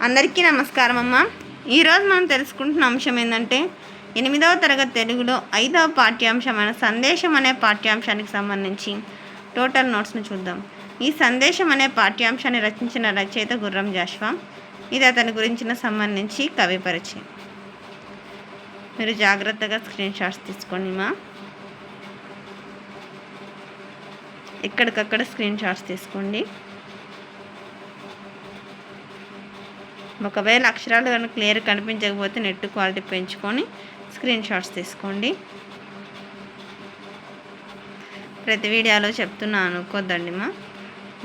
అందరికీ నమస్కారం అమ్మ. ఈరోజు మనం తెలుసుకుంటున్న అంశం ఏంటంటే 8వ తరగతి తెలుగులో 5వ పాఠ్యాంశమైన సందేశం అనే పాఠ్యాంశానికి సంబంధించి టోటల్ నోట్స్ని చూద్దాం. ఈ సందేశం అనే పాఠ్యాంశాన్ని రచించిన రచయిత గుర్రం జాషువా. ఇది అతని గురించిన సంబంధించి కవి పరిచయం. మీరు జాగ్రత్తగా స్క్రీన్ షాట్స్ తీసుకోండి మా. ఎక్కడికక్కడ స్క్రీన్ షాట్స్ తీసుకోండి. ఒకవేళ అక్షరాలు కనుక క్లియర్ కనిపించకపోతే నెట్ క్వాలిటీ పెంచుకొని స్క్రీన్ షాట్స్ తీసుకోండి. ప్రతి వీడియోలో చెప్తున్నా అనుకోద్దండి మా,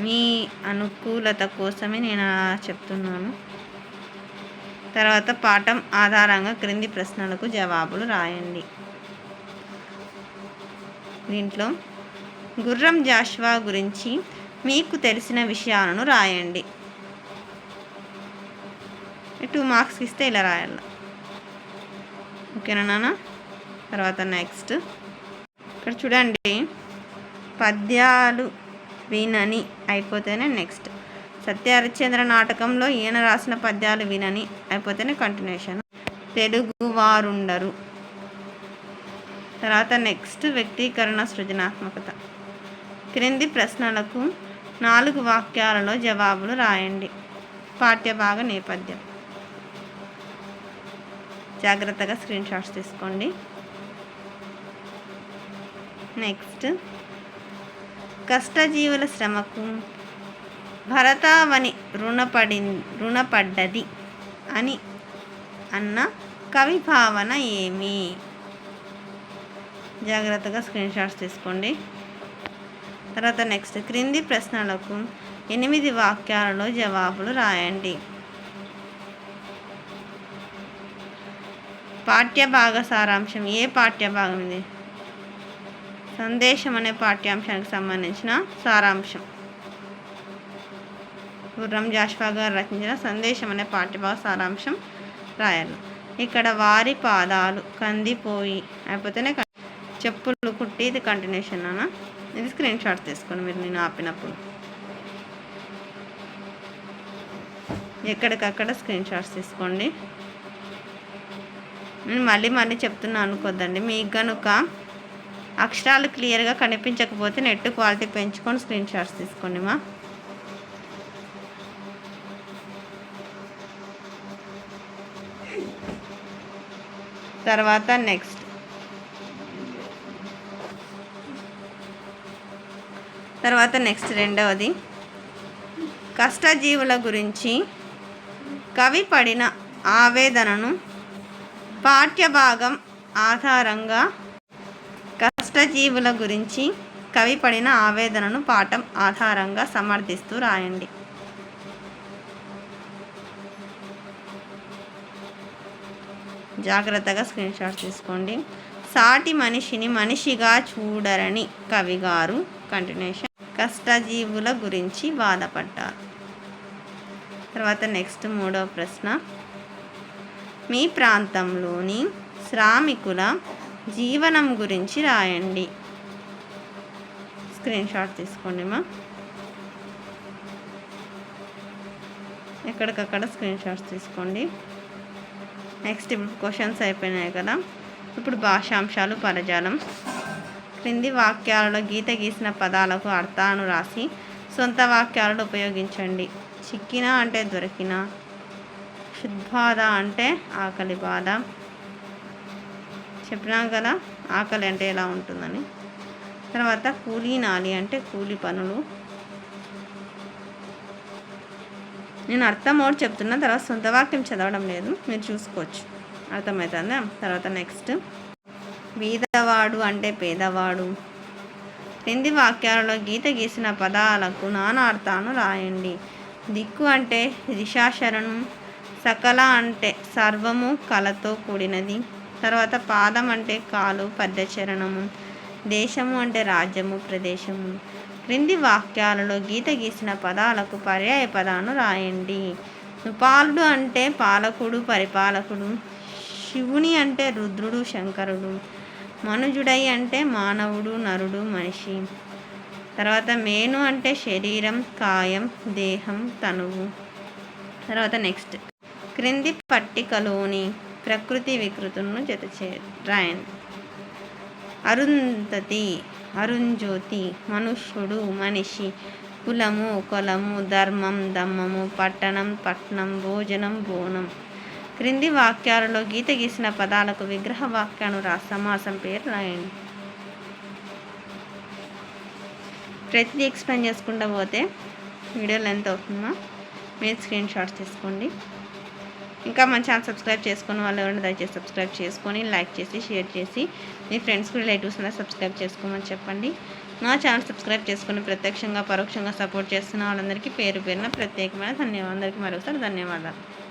మీ అనుకూలత కోసమే నేను చెప్తున్నాను. తర్వాత పాఠం ఆధారంగా క్రింది ప్రశ్నలకు జవాబులు రాయండి. దీంట్లో గుర్రం జాషువా గురించి మీకు తెలిసిన విషయాలను రాయండి. 2 మార్క్స్ ఇస్తే ఇలా రాయాలి. ఓకేనా నాన్న? తర్వాత నెక్స్ట్ ఇక్కడ చూడండి, పద్యాలు వినని అయిపోతేనే నెక్స్ట్. సత్యహరిశ్చంద్ర నాటకంలో ఈయన రాసిన పద్యాలు వినని అయిపోతేనే కంటిన్యూషన్. తెలుగువారుండరు. తర్వాత నెక్స్ట్ వ్యక్తీకరణ సృజనాత్మకత. క్రింది ప్రశ్నలకు 4 వాక్యాలలో జవాబులు రాయండి. పాఠ్యభాగ నేపథ్యం. జాగ్రత్తగా స్క్రీన్ షాట్స్ తీసుకోండి. నెక్స్ట్, కష్టజీవుల శ్రమకు భరతావని రుణపడ్డది అని అన్న కవి భావన ఏమి? జాగ్రత్తగా స్క్రీన్ షాట్స్ తీసుకోండి. తర్వాత నెక్స్ట్, క్రింది ప్రశ్నలకు 8 వాక్యాలలో జవాబులు రాయండి. పాఠ్యభాగ సారాంశం. ఏ పాఠ్యభాగం ఇది? సందేశం అనే పాఠ్యాంశానికి సంబంధించిన సారాంశం. గుర్రం జాషువా గారు రచించిన సందేశం అనే పాఠ్యభాగ సారాంశం రాయాలి. ఇక్కడ వారి పాదాలు కందిపోయి అయిపోతేనే చెప్పులు కుట్టి, ఇది కంటిన్యూషన్ అన్న. ఇది స్క్రీన్ షాట్ తీసుకోండి మీరు నేను ఆపినప్పుడు. ఎక్కడికక్కడ స్క్రీన్ షాట్స్ తీసుకోండి. నేను మళ్ళీ చెప్తున్నాను అనుకోద్దండి. మీకు కనుక అక్షరాలు క్లియర్గా కనిపించకపోతే నెట్ క్వాలిటీ పెంచుకొని స్క్రీన్ షాట్స్ తీసుకోండి మా. తర్వాత నెక్స్ట్ రెండవది, కష్టజీవుల గురించి కవి పడిన ఆవేదనను పాఠ్యభాగం ఆధారంగా కష్టజీవుల గురించి కవి పడిన ఆవేదనను పాఠం ఆధారంగా సమర్థిస్తూ రాయండి. జాగ్రత్తగా స్క్రీన్ షాట్ తీసుకోండి. సాటి మనిషిని మనిషిగా చూడరని కవిగారు కంటిన్యూషన్ కష్టజీవుల గురించి బాధపడ్డారు. తర్వాత నెక్స్ట్ 3వ ప్రశ్న, మీ ప్రాంతంలోని శ్రామికుల జీవనం గురించి రాయండి. స్క్రీన్ షాట్ తీసుకోండి మా. ఎక్కడికక్కడ స్క్రీన్ షాట్స్ తీసుకోండి. నెక్స్ట్ ఇప్పుడు క్వశ్చన్స్ అయిపోయినాయి కదా. ఇప్పుడు భాషాంశాలు, పదజాలం. క్రింది వాక్యాలలో గీత గీసిన పదాలకు అర్థాలను రాసి సొంత వాక్యాలను ఉపయోగించండి. చిక్కిన అంటే దొరికిన, శుద్బాధ అంటే ఆకలి బాధ. చెప్పినాం కదా ఆకలి అంటే ఎలా ఉంటుందని. తర్వాత కూలీ నాలి అంటే కూలి పనులు. నేను అర్థం ఒకటి చెప్తున్నా, తర్వాత సొంత వాక్యం చదవడం లేదు, మీరు చూసుకోవచ్చు, అర్థమవుతుందా? తర్వాత నెక్స్ట్, బీదవాడు అంటే పేదవాడు. క్రింది వాక్యాలలో గీత గీసిన పదాలకు నానార్థాలను రాయండి. దిక్కు అంటే దిశాశరణం, సకల అంటే సర్వము కళతో కూడినది. తర్వాత పాదం అంటే కాలు, పద్యచరణము. దేశము అంటే రాజ్యము, ప్రదేశము. క్రింది వాక్యాలలో గీత గీసిన పదాలకు పర్యాయ పదాలను రాయండి. నృపాలుడు అంటే పాలకుడు, పరిపాలకుడు. శివుని అంటే రుద్రుడు, శంకరుడు. మనుజుడై అంటే మానవుడు, నరుడు, మనిషి. తర్వాత మేను అంటే శరీరం, కాయం, దేహం, తనువు. తర్వాత నెక్స్ట్ క్రింది పట్టికలోని ప్రకృతి వికృతులను రాయండి. అరుంధతి, అరుంజ్యోతి, మనుష్యుడు, మనిషి, కులము, కొలము, ధర్మం, దమ్మము, పట్టణం, పట్నం, భోజనం, బోనం. క్రింది వాక్యాలలో గీత గీసిన పదాలకు విగ్రహ వాక్యానురా సమాసం పేరు రాయండి. ప్రతిదీ ఎక్స్ప్లెయిన్ చేసుకుంటూ పోతే వీడియో లెంత్ అవుతుందా, మీరు స్క్రీన్ షాట్స్ తీసుకోండి. ఇంకా మన ఛానల్ సబ్స్క్రైబ్ చేసుకుని వాళ్ళు ఎవరైనా దయచేసి సబ్స్క్రైబ్ చేసుకొని లైక్ చేసి షేర్ చేసి మీ ఫ్రెండ్స్కి రిలేటివ్స్ అలా సబ్స్క్రైబ్ చేసుకోమని చెప్పండి. నా ఛానల్ సబ్స్క్రైబ్ చేసుకుని ప్రత్యక్షంగా పరోక్షంగా సపోర్ట్ చేస్తున్న వాళ్ళందరికీ పేరు పేరున ప్రత్యేకమైన ధన్యవాదాలు. అందరికీ మరొకసారి ధన్యవాదాలు.